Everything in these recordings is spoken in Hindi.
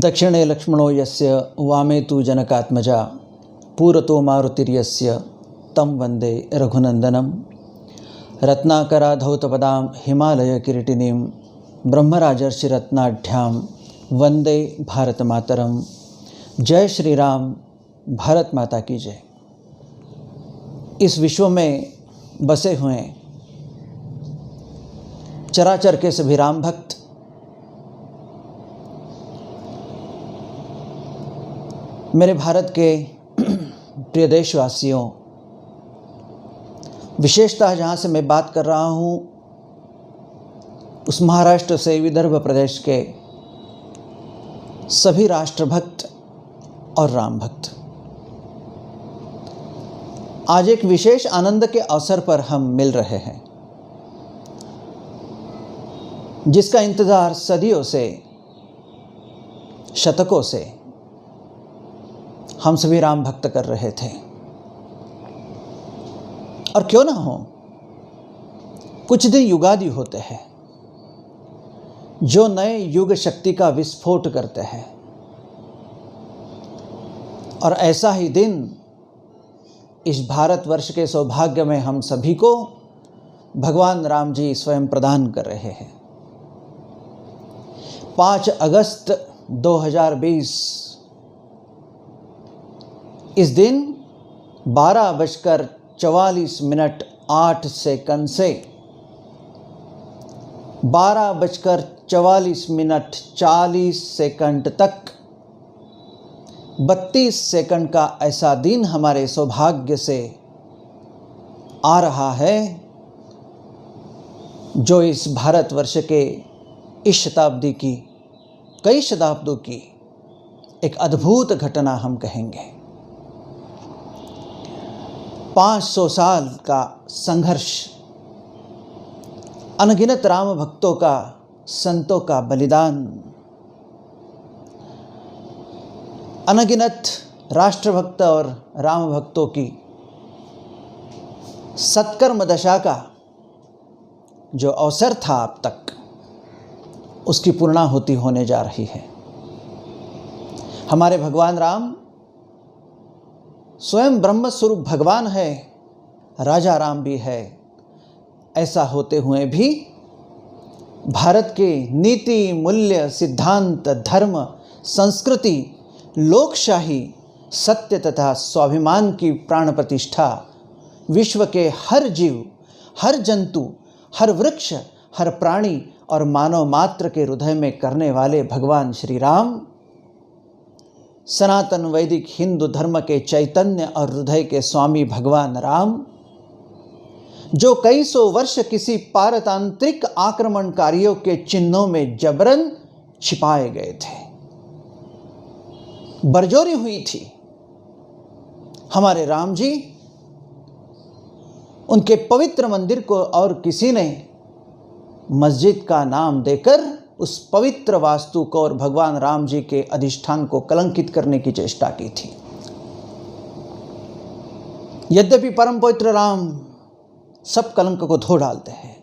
दक्षिणे लक्ष्मणो यस्य वामे तु जनकात्मजा पूरतो मारुतिर्यस्य तं वन्दे रघुनन्दनं रत्नाकराधौतपदां हिमालयकिरीटिनीं ब्रह्मराजर्षिरत्नाढ्यां वन्दे भारतमातरं। जय श्री राम, भारत माता की जय। इस विश्व में बसे हुए चराचर के सभी राम भक्त मेरे भारत के प्रिय देशवासियों, विशेषतः जहाँ से मैं बात कर रहा हूँ उस महाराष्ट्र से विदर्भ प्रदेश के सभी राष्ट्रभक्त और राम भक्त, आज एक विशेष आनंद के अवसर पर हम मिल रहे हैं, जिसका इंतज़ार सदियों से, शतकों से हम सभी राम भक्त कर रहे थे। और क्यों ना हो, कुछ दिन युगादि होते हैं जो नए युग शक्ति का विस्फोट करते हैं, और ऐसा ही दिन इस भारतवर्ष के सौभाग्य में हम सभी को भगवान राम जी स्वयं प्रदान कर रहे हैं। 5 अगस्त 2020 इस दिन 12:44 से 12:44 तक 32 सेकंड का ऐसा दिन हमारे सौभाग्य से आ रहा है, जो इस भारतवर्ष के इस शताब्दी की, कई शताब्दियों की एक अद्भुत घटना हम कहेंगे। 500 साल का संघर्ष, अनगिनत राम भक्तों का, संतों का बलिदान, अनगिनत राष्ट्रभक्त और राम भक्तों की सत्कर्म दशा का जो अवसर था अब तक, उसकी पूर्णाहुति होने जा रही है। हमारे भगवान राम स्वयं ब्रह्म स्वरूप भगवान है, राजा राम भी है। ऐसा होते हुए भी भारत के नीति, मूल्य, सिद्धांत, धर्म, संस्कृति, लोकशाही, सत्य तथा स्वाभिमान की प्राण प्रतिष्ठा विश्व के हर जीव, हर जंतु, हर वृक्ष, हर प्राणी और मानव मात्र के हृदय में करने वाले भगवान श्री राम, सनातन वैदिक हिंदू धर्म के चैतन्य और हृदय के स्वामी भगवान राम, जो कई सौ वर्ष किसी पारतांत्रिक आक्रमणकारियों के चिन्हों में जबरन छिपाए गए थे, बरजोरी हुई थी। हमारे राम जी, उनके पवित्र मंदिर को और किसी ने मस्जिद का नाम देकर उस पवित्र वास्तु को और भगवान राम जी के अधिष्ठान को कलंकित करने की चेष्टा की थी। यद्यपि परम पवित्र राम सब कलंक को धो डालते हैं।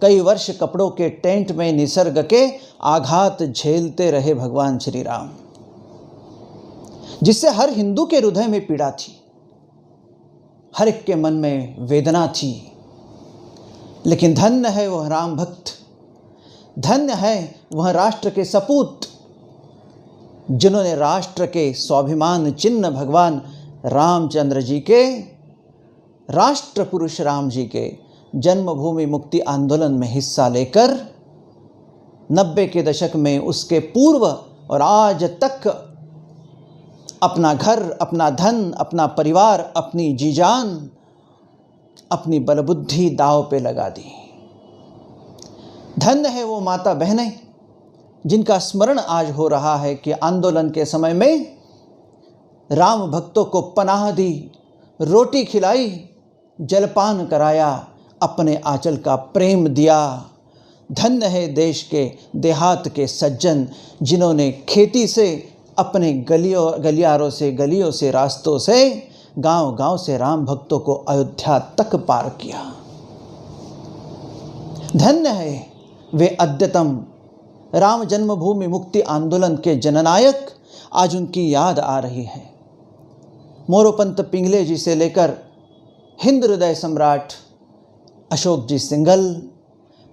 कई वर्ष कपड़ों के टेंट में निसर्ग के आघात झेलते रहे भगवान श्री राम, जिससे हर हिंदू के हृदय में पीड़ा थी, हर एक के मन में वेदना थी। लेकिन धन्य है वह राम भक्त, धन्य है वह राष्ट्र के सपूत, जिन्होंने राष्ट्र के स्वाभिमान चिन्ह भगवान रामचंद्र जी के, राष्ट्र पुरुष राम जी के जन्मभूमि मुक्ति आंदोलन में हिस्सा लेकर 90 के दशक में, उसके पूर्व और आज तक अपना घर, अपना धन, अपना परिवार, अपनी जीजान, अपनी बलबुद्धि दांव पे लगा दी। धन्य है वो माता बहनें जिनका स्मरण आज हो रहा है कि आंदोलन के समय में राम भक्तों को पनाह दी, रोटी खिलाई, जलपान कराया, अपने आंचल का प्रेम दिया। धन्य है देश के देहात के सज्जन जिन्होंने खेती से, अपने गलियारों से, गलियों से, रास्तों से, गांव-गांव से राम भक्तों को अयोध्या तक पार किया। धन्य है वे अद्यतम राम जन्मभूमि मुक्ति आंदोलन के जननायक आज उनकी याद आ रही है। मोरोपंत पिंगले जी से लेकर हिंद हृदय सम्राट अशोक जी सिंघल,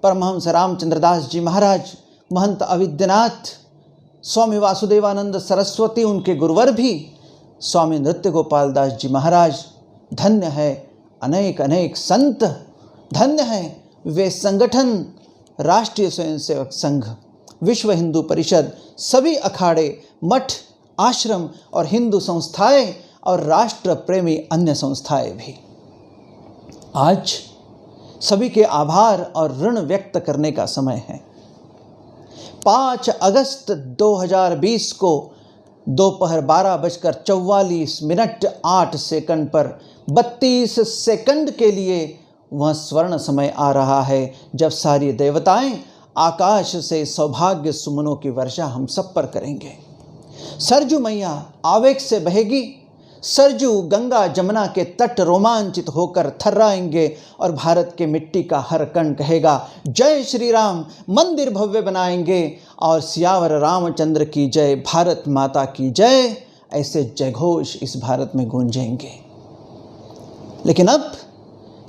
परमहंस रामचंद्रदास जी महाराज, महंत अविद्यनाथ, स्वामी वासुदेवानंद सरस्वती, उनके गुरुवर भी स्वामी नृत्य गोपाल दास जी महाराज, धन्य है अनेक अनेक संत, धन्य है वे संगठन, राष्ट्रीय स्वयंसेवक संघ, विश्व हिंदू परिषद, सभी अखाड़े, मठ, आश्रम और हिंदू संस्थाएं और राष्ट्र प्रेमी अन्य संस्थाएं भी। आज सभी के आभार और ऋण व्यक्त करने का समय है। 5 अगस्त 2020 को दोपहर 12:44 पर 32 सेकंड के लिए वह स्वर्ण समय आ रहा है जब सारी देवताएं आकाश से सौभाग्य सुमनों की वर्षा हम सब पर करेंगे। सरजू मैया आवेग से बहेगी, सरजू गंगा जमुना के तट रोमांचित होकर थर्राएंगे और भारत के मिट्टी का हर कण कहेगा जय श्री राम, मंदिर भव्य बनाएंगे और सियावर रामचंद्र की जय, भारत माता की जय, ऐसे जयघोष इस भारत में गूंजेंगे। लेकिन अब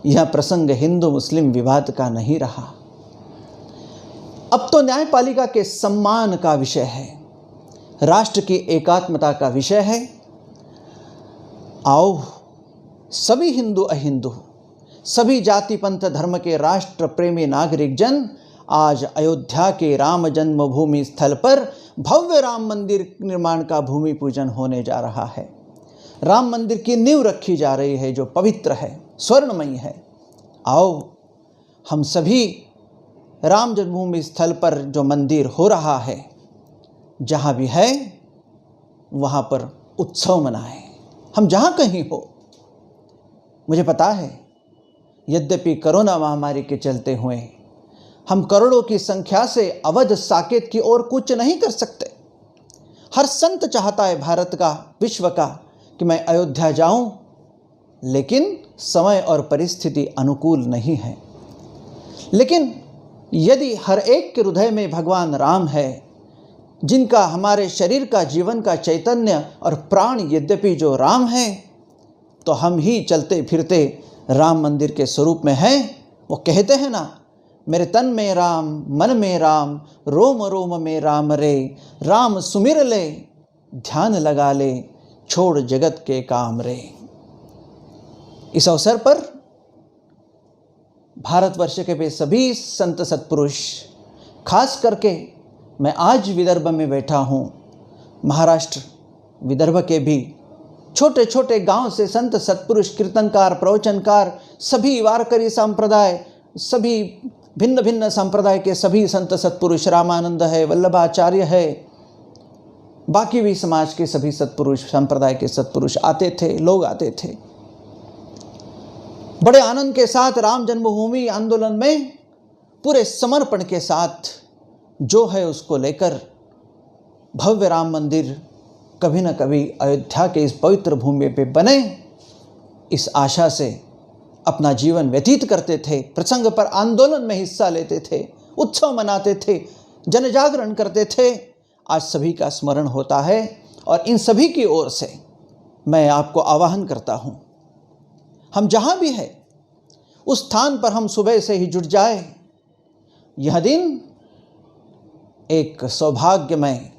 यह प्रसंग हिंदू मुस्लिम विवाद का नहीं रहा, अब तो न्यायपालिका के सम्मान का विषय है, राष्ट्र की एकात्मता का विषय है। आओ सभी हिंदू अहिंदू, सभी जाति पंथ धर्म के राष्ट्र प्रेमी नागरिक जन आज अयोध्या के राम जन्मभूमि स्थल पर भव्य राम मंदिर निर्माण का भूमि पूजन होने जा रहा है। राम मंदिर की नींव रखी जा रही है जो पवित्र है, स्वर्णमयी है। आओ हम सभी राम जन्मभूमि स्थल पर जो मंदिर हो रहा है, जहाँ भी है वहाँ पर उत्सव मनाएं, हम जहाँ कहीं हो। मुझे पता है यद्यपि कोरोना महामारी के चलते हुए हम करोड़ों की संख्या से अवध साकेत की ओर कूच नहीं कर सकते। हर संत चाहता है भारत का, विश्व का, कि मैं अयोध्या जाऊं, लेकिन समय और परिस्थिति अनुकूल नहीं है। लेकिन यदि हर एक के हृदय में भगवान राम है, जिनका हमारे शरीर का, जीवन का चैतन्य और प्राण यद्यपि जो राम है, तो हम ही चलते फिरते राम मंदिर के स्वरूप में हैं। वो कहते हैं ना, मेरे तन में राम, मन में राम, रोम रोम में राम रे, राम सुमिर ले, ध्यान लगा ले, छोड़ जगत के काम रे। इस अवसर पर भारतवर्ष के वे सभी संत सत्पुरुष, खास करके मैं आज विदर्भ में बैठा हूँ, महाराष्ट्र विदर्भ के भी छोटे छोटे गांव से संत सत्पुरुष, कीर्तनकार, प्रवचनकार, सभी वारकरी संप्रदाय, सभी भिन्न भिन्न संप्रदाय के सभी संत सत्पुरुष, रामानंद है, वल्लभाचार्य है, बाकी भी समाज के सभी सत्पुरुष, संप्रदाय के सत्पुरुष आते थे, लोग आते थे। बड़े आनंद के साथ राम जन्मभूमि आंदोलन में पूरे समर्पण के साथ जो है उसको लेकर भव्य राम मंदिर कभी न कभी अयोध्या के इस पवित्र भूमि पे बने, इस आशा से अपना जीवन व्यतीत करते थे। प्रसंग पर आंदोलन में हिस्सा लेते थे, उत्सव मनाते थे, जनजागरण करते थे। आज सभी का स्मरण होता है और इन सभी की ओर से मैं आपको आह्वान करता हूँ, हम जहाँ भी हैं उस स्थान पर हम सुबह से ही जुट जाए। यह दिन एक सौभाग्यमय,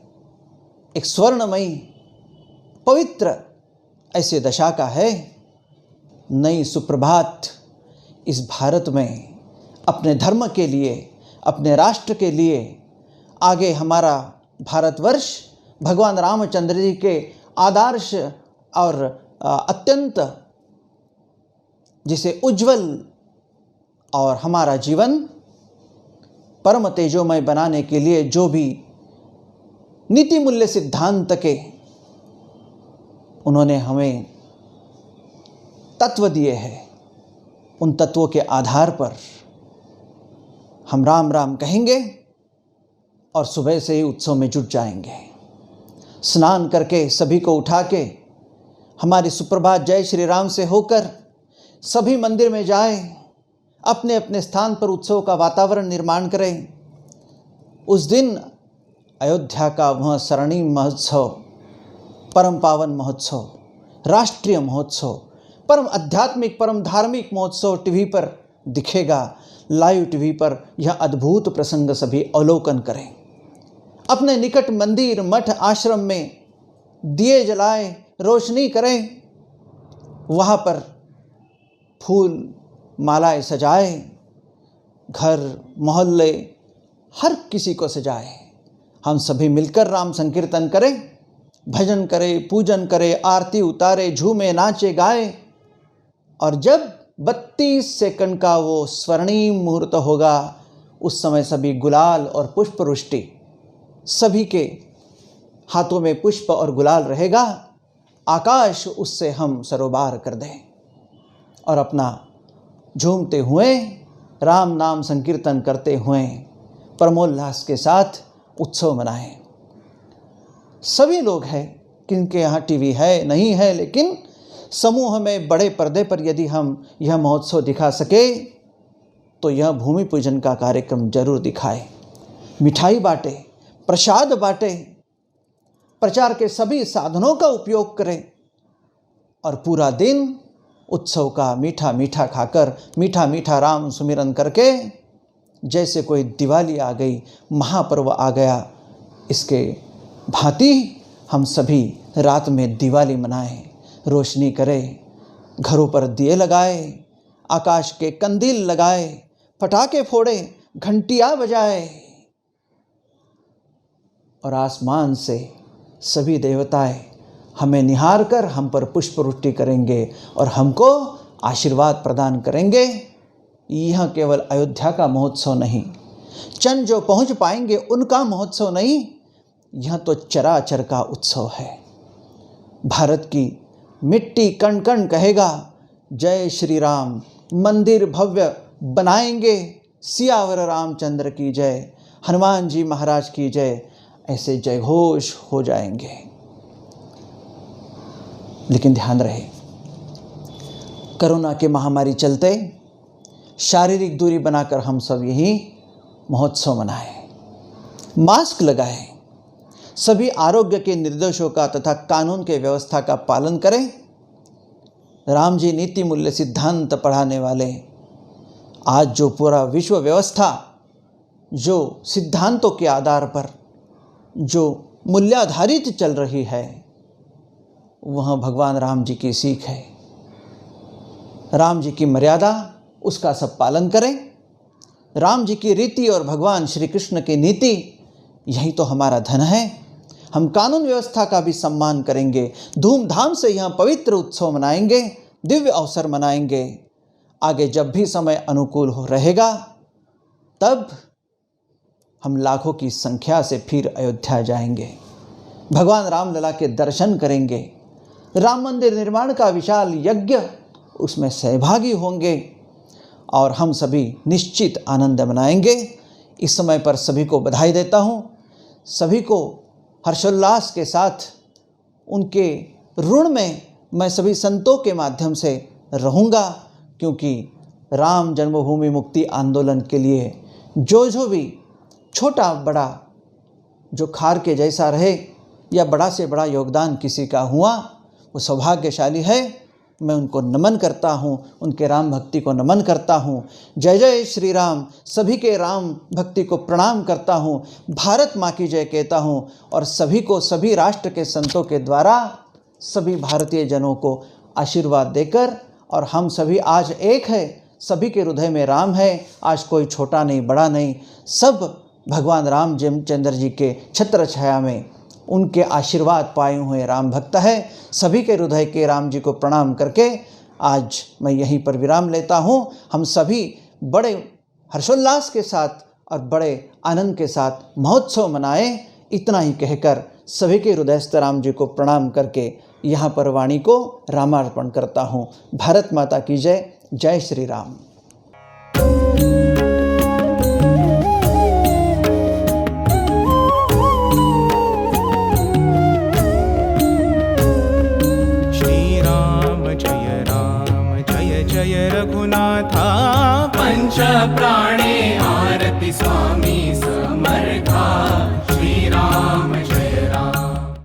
एक स्वर्णमयी, पवित्र ऐसे दशा का है। नई सुप्रभात इस भारत में अपने धर्म के लिए, अपने राष्ट्र के लिए, आगे हमारा भारतवर्ष भगवान रामचंद्र जी के आदर्श और अत्यंत जिसे उज्जवल और हमारा जीवन परम तेजोमय बनाने के लिए जो भी नीति मूल्य सिद्धांत के उन्होंने हमें तत्व दिए हैं, उन तत्वों के आधार पर हम राम राम कहेंगे और सुबह से ही उत्सव में जुट जाएंगे। स्नान करके सभी को उठा के हमारी सुप्रभात जय श्री राम से होकर सभी मंदिर में जाएं, अपने अपने स्थान पर उत्सव का वातावरण निर्माण करें। उस दिन अयोध्या का वह स्वर्णिम महोत्सव, परम पावन महोत्सव, राष्ट्रीय महोत्सव, परम आध्यात्मिक, परम धार्मिक महोत्सव टीवी पर दिखेगा। लाइव टीवी पर यह अद्भुत प्रसंग सभी अवलोकन करें। अपने निकट मंदिर, मठ, आश्रम में दिए जलाएं, रोशनी करें, वहाँ पर फूल मालाएं सजाएं, घर मोहल्ले हर किसी को सजाएं। हम सभी मिलकर राम संकीर्तन करें, भजन करें, पूजन करें, आरती उतारे, झूमे, नाचे, गाए। और जब 32 सेकंड का वो स्वर्णिम मुहूर्त होगा, उस समय सभी गुलाल और पुष्प वृष्टि, सभी के हाथों में पुष्प और गुलाल रहेगा। आकाश उससे हम सरोबार कर दें और अपना झूमते हुए, राम नाम संकीर्तन करते हुए परमोल्लास के साथ उत्सव मनाएं। सभी लोग हैं, किनके यहाँ टीवी है नहीं है, लेकिन समूह में बड़े पर्दे पर यदि हम यह महोत्सव दिखा सके तो यह भूमि पूजन का कार्यक्रम जरूर दिखाएं। मिठाई बांटे, प्रसाद बांटे, प्रचार के सभी साधनों का उपयोग करें और पूरा दिन उत्सव का मीठा मीठा खाकर, मीठा मीठा राम सुमिरन करके, जैसे कोई दिवाली आ गई, महापर्व आ गया, इसके भांति हम सभी रात में दिवाली मनाएं, रोशनी करें, घरों पर दिए लगाए, आकाश के कंदील लगाए, पटाखे फोड़े, घंटियाँ बजाए और आसमान से सभी देवताएं हमें निहार कर हम पर पुष्पवृष्टि करेंगे और हमको आशीर्वाद प्रदान करेंगे। यह केवल अयोध्या का महोत्सव नहीं, चंद जो पहुंच पाएंगे उनका महोत्सव नहीं, यह तो चराचर का उत्सव है। भारत की मिट्टी कण कण कहेगा जय श्री राम, मंदिर भव्य बनाएंगे, सियावर रामचंद्र की जय, हनुमान जी महाराज की जय, ऐसे जय घोष हो जाएंगे। लेकिन ध्यान रहे, कोरोना के महामारी चलते शारीरिक दूरी बनाकर हम सब यही महोत्सव मनाएं, मास्क लगाएं, सभी आरोग्य के निर्देशों का तथा कानून के व्यवस्था का पालन करें। राम जी नीति मूल्य सिद्धांत पढ़ाने वाले आज जो पूरा विश्व व्यवस्था जो सिद्धांतों के आधार पर जो मूल्याधारित चल रही है, वह भगवान राम जी की सीख है। राम जी की मर्यादा, उसका सब पालन करें। राम जी की रीति और भगवान श्री कृष्ण की नीति, यही तो हमारा धन है। हम कानून व्यवस्था का भी सम्मान करेंगे, धूमधाम से यहाँ पवित्र उत्सव मनाएंगे, दिव्य अवसर मनाएंगे। आगे जब भी समय अनुकूल हो रहेगा, तब हम लाखों की संख्या से फिर अयोध्या जाएंगे, भगवान रामलला के दर्शन करेंगे, राम मंदिर निर्माण का विशाल यज्ञ, उसमें सहभागी होंगे और हम सभी निश्चित आनंद मनाएंगे। इस समय पर सभी को बधाई देता हूँ, सभी को हर्षोल्लास के साथ उनके ऋण में मैं सभी संतों के माध्यम से रहूँगा, क्योंकि राम जन्मभूमि मुक्ति आंदोलन के लिए जो भी छोटा बड़ा जो खार के जैसा रहे या बड़ा से बड़ा योगदान किसी का हुआ, वो सौभाग्यशाली है। मैं उनको नमन करता हूँ, उनके राम भक्ति को नमन करता हूँ। जय जय श्री राम, सभी के राम भक्ति को प्रणाम करता हूँ, भारत माँ की जय कहता हूँ और सभी को, सभी राष्ट्र के संतों के द्वारा सभी भारतीय जनों को आशीर्वाद देकर, और हम सभी आज एक है, सभी के हृदय में राम है। आज कोई छोटा नहीं, बड़ा नहीं, सब भगवान रामचंद्र जी के छत्र छाया में उनके आशीर्वाद पाए हुए राम भक्त है। सभी के हृदय के राम जी को प्रणाम करके आज मैं यहीं पर विराम लेता हूँ। हम सभी बड़े हर्षोल्लास के साथ और बड़े आनंद के साथ महोत्सव मनाएं। इतना ही कहकर सभी के हृदयस्थ राम जी को प्रणाम करके यहाँ पर वाणी को रामार्पण करता हूँ। भारत माता की जय। जय श्री राम। जय रघुनाथा पंच प्राणे आरति स्वामी।